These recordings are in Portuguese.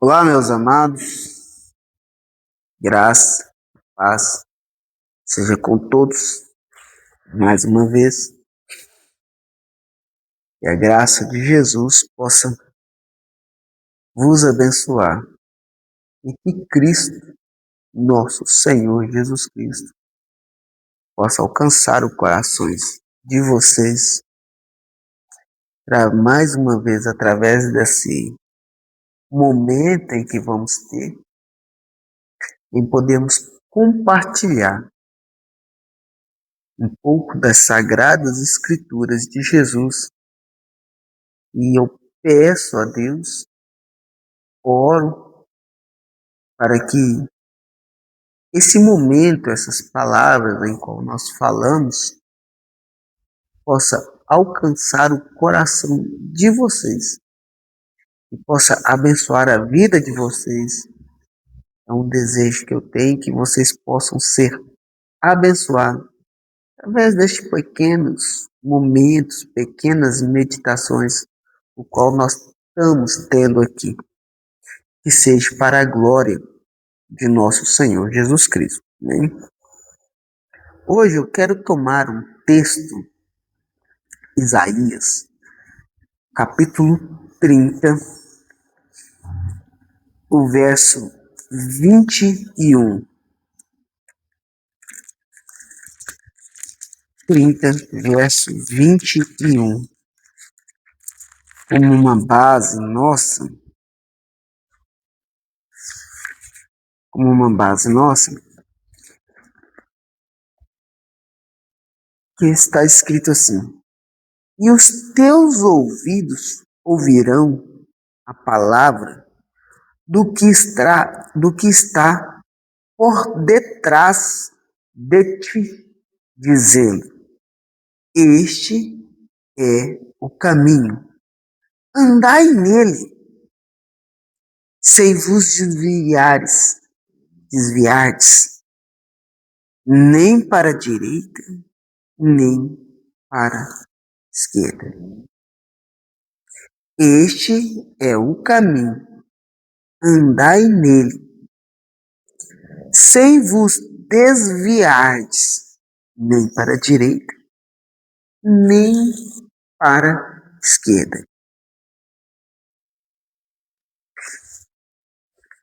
Olá, meus amados, graça, paz, seja com todos, mais uma vez, que a graça de Jesus possa vos abençoar e que Cristo, nosso Senhor Jesus Cristo, possa alcançar os corações de vocês para mais uma vez, através desse momento em que vamos ter, em podermos compartilhar um pouco das sagradas escrituras de Jesus. E eu peço a Deus, oro para que esse momento, essas palavras em qual nós falamos, possa alcançar o coração de vocês e possa abençoar a vida de vocês. É um desejo que eu tenho, que vocês possam ser abençoados através destes pequenos momentos, pequenas meditações, o qual nós estamos tendo aqui. Que seja para a glória de nosso Senhor Jesus Cristo. Amém? Hoje eu quero tomar um texto, Isaías, capítulo 30, o verso 21. 30, verso 21. Como uma base nossa, que está escrito assim: e os teus ouvidos ouvirão a palavra do que está por detrás de ti, dizendo: este é o caminho, andai nele, sem vos desviardes, nem para a direita, nem para a esquerda. Este é o caminho, andai nele, sem vos desviardes, nem para a direita, nem para a esquerda.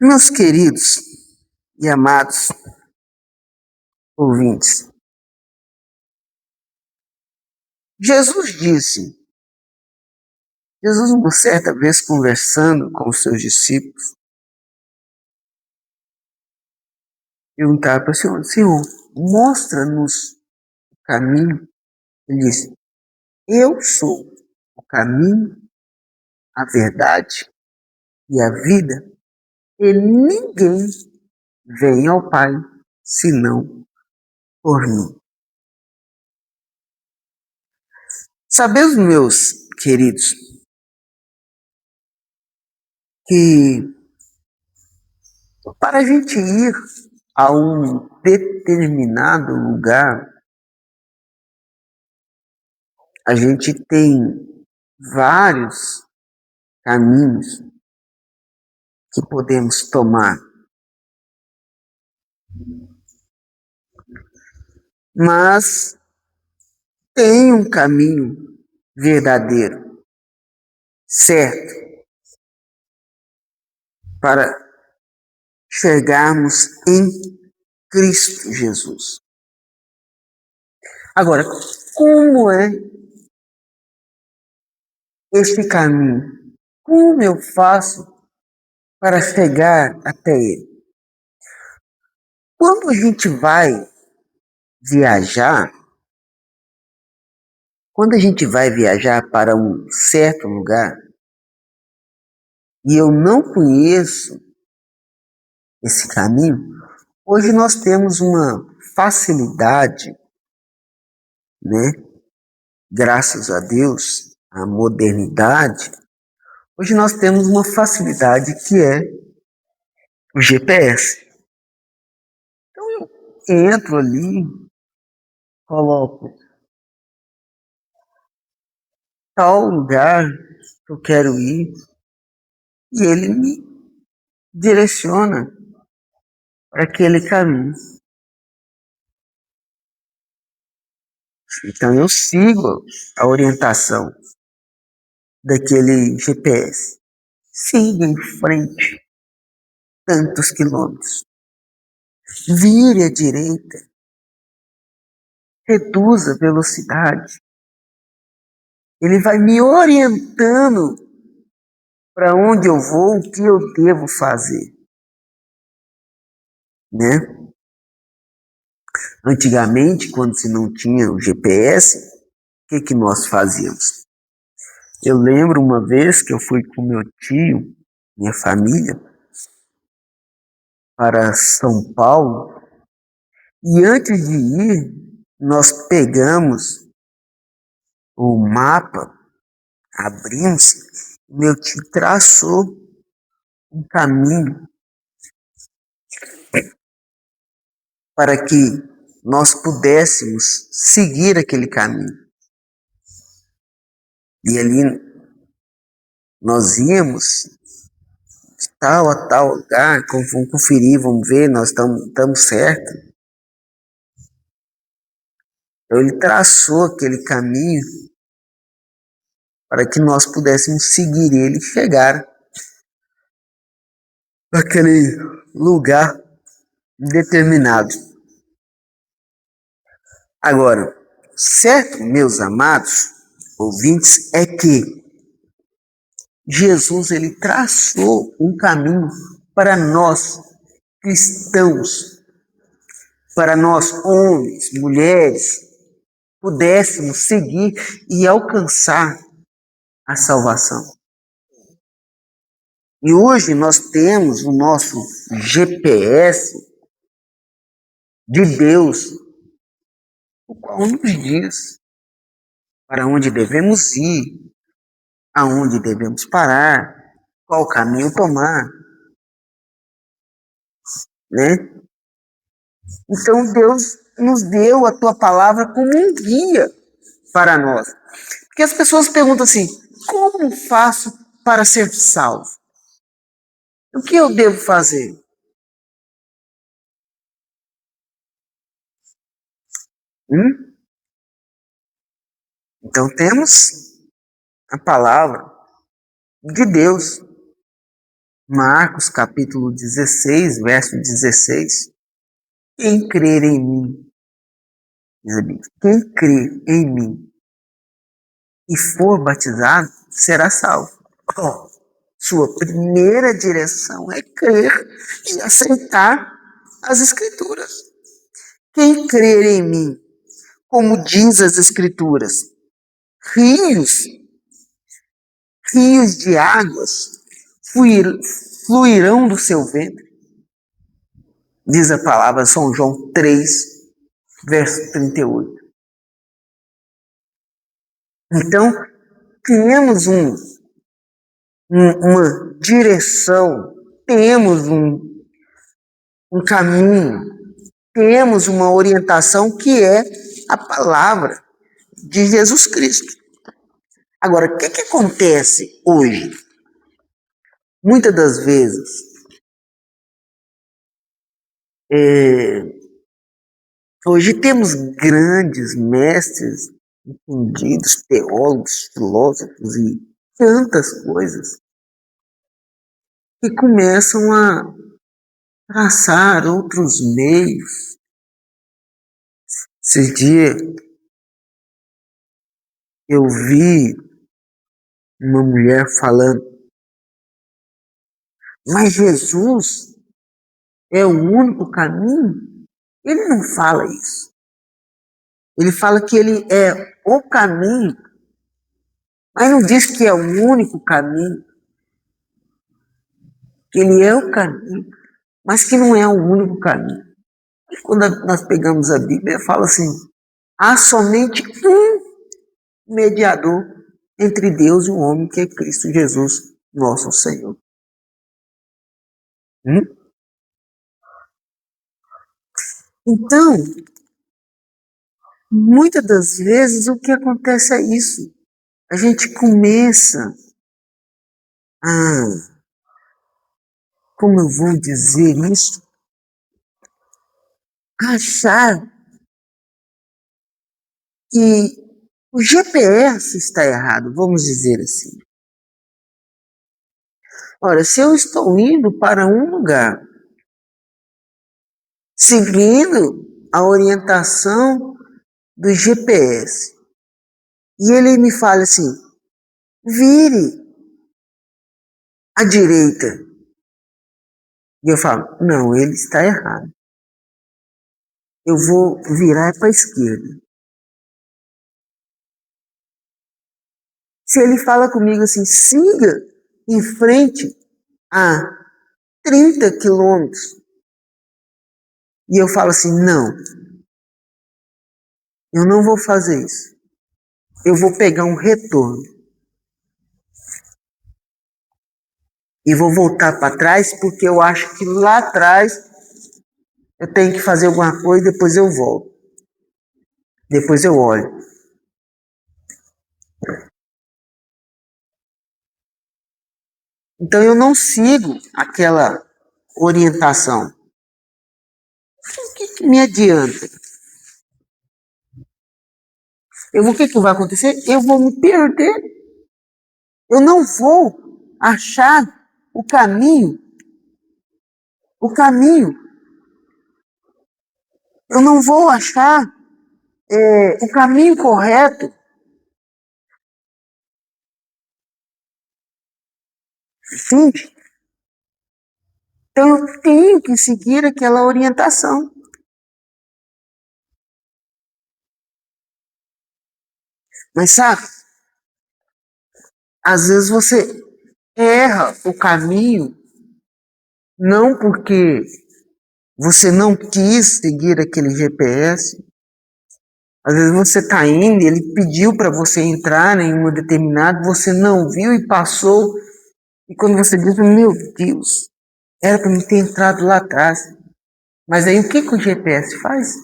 Meus queridos e amados ouvintes, Jesus, uma certa vez conversando com os seus discípulos, perguntava para o Senhor: Senhor, mostra-nos o caminho. Ele disse: eu sou o caminho, a verdade e a vida, e ninguém vem ao Pai senão por mim. Sabeis, meus queridos, que para a gente ir a um determinado lugar, a gente tem vários caminhos que podemos tomar. Mas tem um caminho verdadeiro, certo, para chegarmos em Cristo Jesus. Agora, como é este caminho? Como eu faço para chegar até ele? Quando a gente vai viajar, para um certo lugar e eu não conheço esse caminho, hoje nós temos uma facilidade, né? Graças a Deus, a modernidade, hoje nós temos uma facilidade que é o GPS. Então eu entro ali, coloco tal lugar que eu quero ir e ele me direciona para aquele caminho. Então eu sigo a orientação daquele GPS. Siga em frente tantos quilômetros. Vire à direita. Reduza a velocidade. Ele vai me orientando para onde eu vou, o que eu devo fazer. Né? Antigamente, quando se não tinha o GPS, o que nós fazíamos? Eu lembro uma vez que eu fui com meu tio, minha família, para São Paulo, e antes de ir, nós pegamos o mapa, abrimos, meu tio traçou um caminho para que nós pudéssemos seguir aquele caminho. E ali nós íamos de tal a tal lugar, vamos conferir, vamos ver, nós estamos certos. Então ele traçou aquele caminho para que nós pudéssemos seguir ele e chegar naquele lugar determinado. Agora, certo, meus amados ouvintes, é que Jesus ele traçou um caminho para nós cristãos, para nós homens, mulheres, pudéssemos seguir e alcançar a salvação. E hoje nós temos o nosso GPS de Deus, o qual nos diz para onde devemos ir, aonde devemos parar, qual caminho tomar, né? Então Deus nos deu a tua palavra como um guia para nós. Porque as pessoas perguntam assim, como faço para ser salvo? O que eu devo fazer? Então temos a palavra de Deus. Marcos capítulo 16, verso 16. Quem crer em mim, diz a Bíblia, quem crer em mim e for batizado, será salvo. Oh, sua primeira direção é crer e aceitar as Escrituras. Quem crer em mim, como diz as Escrituras, rios de águas fluirão do seu ventre. Diz a palavra São João 3, verso 38. Então, temos uma direção, temos um caminho, temos uma orientação que é a palavra de Jesus Cristo. Agora, o que acontece hoje? Muitas das vezes, hoje temos grandes mestres, entendidos, teólogos, filósofos e tantas coisas que começam a traçar outros meios. Esses dias eu vi uma mulher falando, mas Jesus é o único caminho? Ele não fala isso. Ele fala que ele é o caminho, mas não diz que é o único caminho. Que ele é o caminho, mas que não é o único caminho. E quando nós pegamos a Bíblia, fala assim, há somente um mediador entre Deus e o homem, que é Cristo Jesus, nosso Senhor. Então, muitas das vezes o que acontece é isso. A gente começa a como eu vou dizer isso? Achar que o GPS está errado, vamos dizer assim. Ora, se eu estou indo para um lugar, seguindo a orientação do GPS, e ele me fala assim, vire à direita. E eu falo, não, ele está errado. Eu vou virar para a esquerda. Se ele fala comigo assim, siga em frente a 30 quilômetros, e eu falo assim, não, eu não vou fazer isso. Eu vou pegar um retorno e vou voltar para trás porque eu acho que lá atrás eu tenho que fazer alguma coisa e depois eu volto. Depois eu olho. Então eu não sigo aquela orientação. O que me adianta? O que vai acontecer? Eu vou me perder. Eu não vou achar o caminho. O caminho. Eu não vou achar o caminho correto. Entende? Então eu tenho que seguir aquela orientação. Mas sabe, às vezes você erra o caminho não porque você não quis seguir aquele GPS. Às vezes você está indo, ele pediu para você entrar em uma determinada, você não viu e passou. E quando você diz, meu Deus, era para me ter entrado lá atrás. Mas aí o que o GPS faz?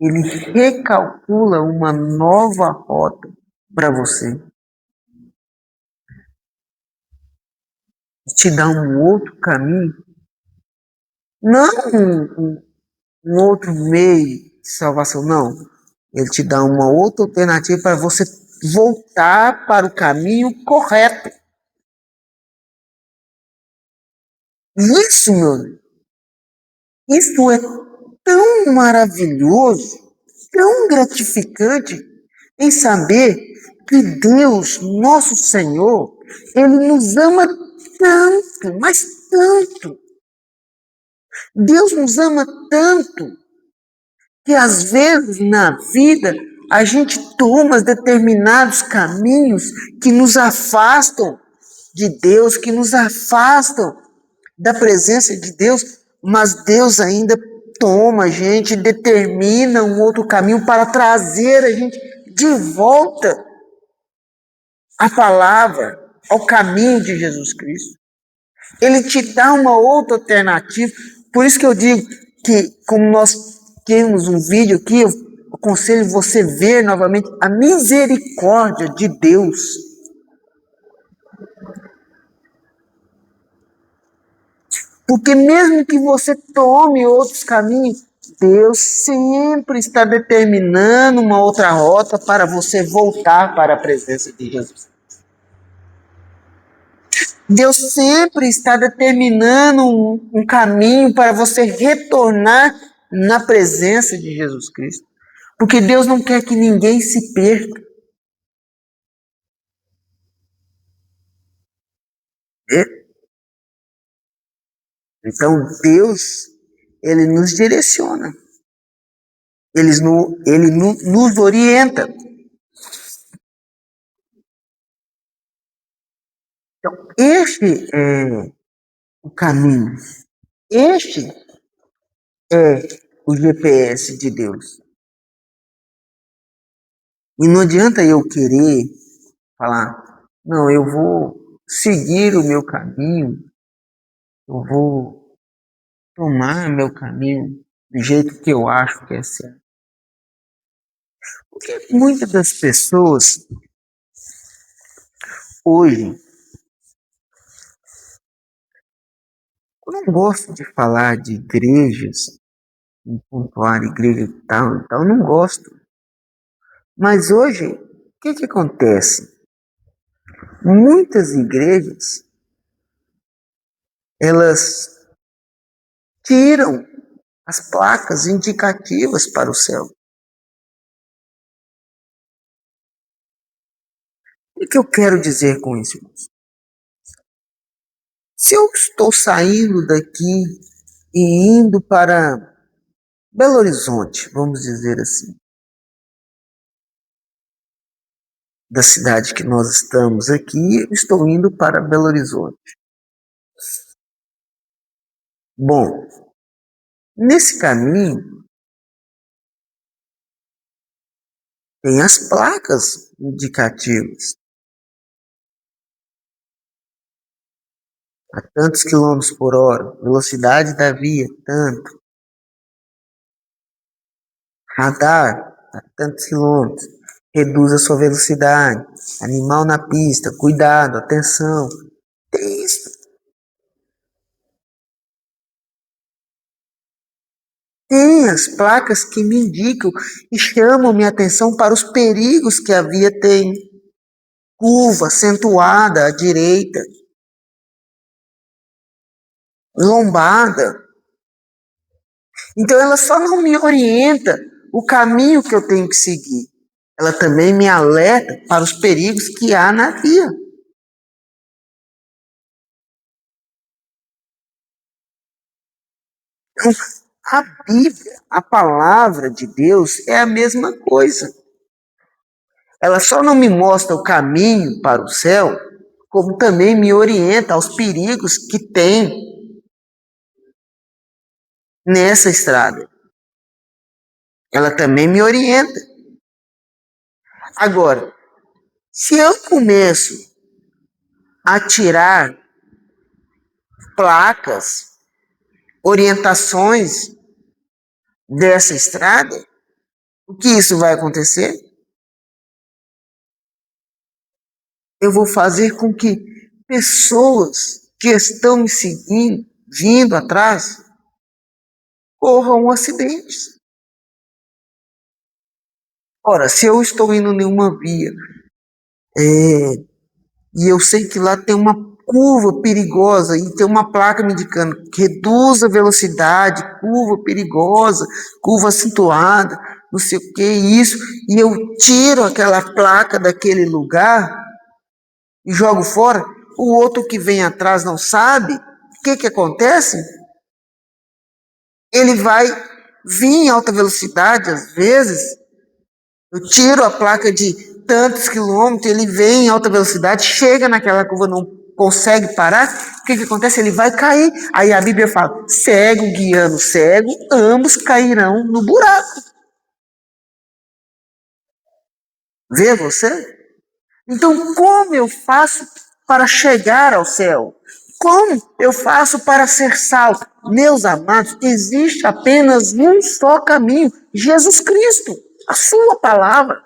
Ele recalcula uma nova rota para você. Te dá um outro caminho. Não um outro meio de salvação, não. Ele te dá uma outra alternativa para você voltar para o caminho correto. Isso, meu amigo, isso é tão maravilhoso, tão gratificante em saber que Deus, nosso Senhor, Ele nos ama tanto, mas tanto. Deus nos ama tanto que às vezes na vida a gente toma determinados caminhos que nos afastam de Deus, que nos afastam da presença de Deus, mas Deus ainda toma a gente, determina um outro caminho para trazer a gente de volta à palavra, ao caminho de Jesus Cristo. Ele te dá uma outra alternativa. Por isso que eu digo que, como nós temos um vídeo aqui, eu aconselho você ver novamente a misericórdia de Deus. Porque mesmo que você tome outros caminhos, Deus sempre está determinando uma outra rota para você voltar para a presença de Jesus. Deus sempre está determinando um caminho para você retornar na presença de Jesus Cristo. Porque Deus não quer que ninguém se perca. Então Deus, Ele nos direciona. Ele nos orienta. Então, este é o caminho. Este é o GPS de Deus. E não adianta eu querer falar, não, eu vou seguir o meu caminho, eu vou tomar meu caminho do jeito que eu acho que é certo. Porque muitas das pessoas hoje Eu não gosto de falar de igrejas, de pontuar igreja e tal, eu não gosto. Mas hoje, o que acontece? Muitas igrejas, elas tiram as placas indicativas para o céu. O que eu quero dizer com isso, irmãos? Se eu estou saindo daqui e indo para Belo Horizonte, vamos dizer assim, da cidade que nós estamos aqui, eu estou indo para Belo Horizonte. Bom, nesse caminho tem as placas indicativas. A tantos quilômetros por hora, velocidade da via, tanto. Radar, a tantos quilômetros. Reduz a sua velocidade. Animal na pista, cuidado, atenção. Tem isso. Tem as placas que me indicam e chamam minha atenção para os perigos que a via tem. Curva acentuada à direita. Lombada. Então ela só não me orienta o caminho que eu tenho que seguir. Ela também me alerta para os perigos que há na via. Então, a Bíblia, a palavra de Deus, é a mesma coisa. Ela só não me mostra o caminho para o céu, como também me orienta aos perigos que tem nessa estrada. Ela também me orienta. Agora, se eu começo a tirar placas, orientações dessa estrada, o que isso vai acontecer? Eu vou fazer com que pessoas que estão me seguindo, vindo atrás, corram acidentes. Ora, se eu estou indo em uma via e eu sei que lá tem uma curva perigosa e tem uma placa me indicando que reduz a velocidade, curva perigosa, curva acentuada, não sei o que, isso, e eu tiro aquela placa daquele lugar e jogo fora, o outro que vem atrás não sabe, o que acontece? Ele vai vir em alta velocidade, às vezes, eu tiro a placa de tantos quilômetros, ele vem em alta velocidade, chega naquela curva, não consegue parar, o que acontece? Ele vai cair. Aí a Bíblia fala, cego guiando cego, ambos cairão no buraco. Vê você? Então, como eu faço para chegar ao céu? Como eu faço para ser salvo? Meus amados, existe apenas um só caminho: Jesus Cristo, a sua palavra.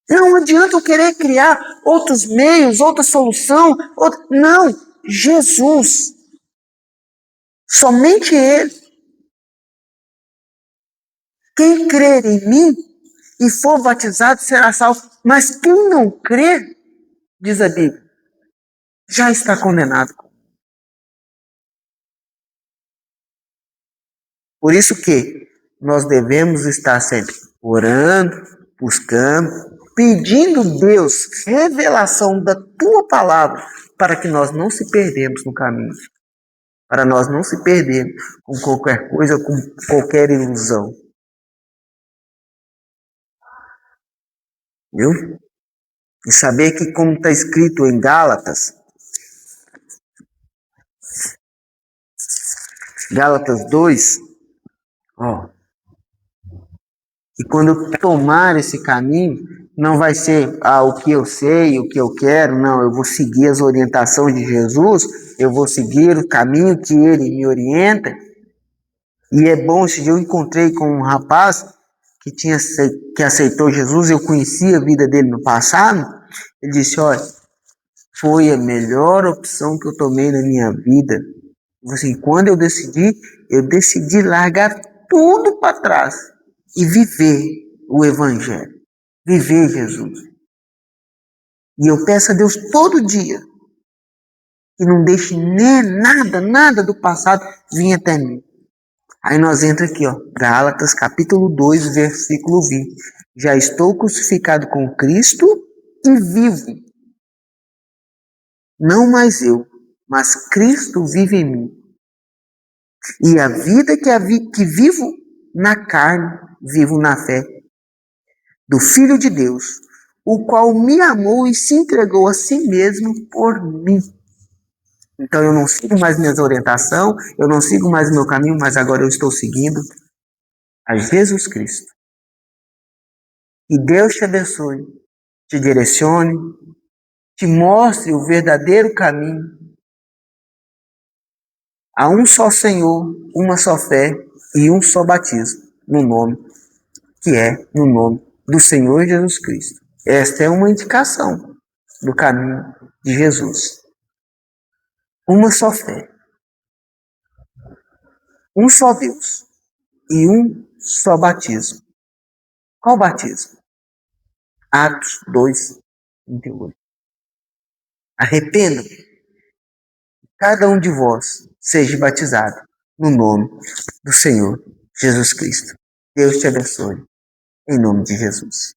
Não adianta eu querer criar outros meios, outra solução. Não, Jesus. Somente Ele. Quem crer em mim e for batizado será salvo. Mas quem não crer, diz a Bíblia, já está condenado. Por isso que nós devemos estar sempre orando, buscando, pedindo a Deus revelação da tua palavra para que nós não se perdemos no caminho, para nós não se perdermos com qualquer coisa, com qualquer ilusão. Viu? E saber que, como está escrito em Gálatas 2, e quando eu tomar esse caminho, não vai ser o que eu sei, o que eu quero, não, eu vou seguir as orientações de Jesus, eu vou seguir o caminho que ele me orienta. E é bom, esse dia eu encontrei com um rapaz que aceitou Jesus, eu conhecia a vida dele no passado, ele disse, olha, Foi a melhor opção que eu tomei na minha vida. Assim, quando eu decidi largar tudo para trás e viver o Evangelho, viver Jesus. E eu peço a Deus todo dia que não deixe nem nada do passado vir até mim. Aí nós entra aqui, ó, Gálatas capítulo 2, versículo 20. Já estou crucificado com Cristo e vivo. Não mais eu, mas Cristo vive em mim. E a vida que vivo na carne, vivo na fé do Filho de Deus, o qual me amou e se entregou a si mesmo por mim. Então eu não sigo mais minhas orientações, eu não sigo mais meu caminho, mas agora eu estou seguindo a Jesus Cristo. E Deus te abençoe, te direcione, te mostre o verdadeiro caminho. Há um só Senhor, uma só fé e um só batismo, no nome, que é no nome do Senhor Jesus Cristo. Esta é uma indicação do caminho de Jesus. Uma só fé, um só Deus e um só batismo. Qual batismo? Atos 2, 28. Arrependam, cada um de vós seja batizado no nome do Senhor Jesus Cristo. Deus te abençoe, em nome de Jesus.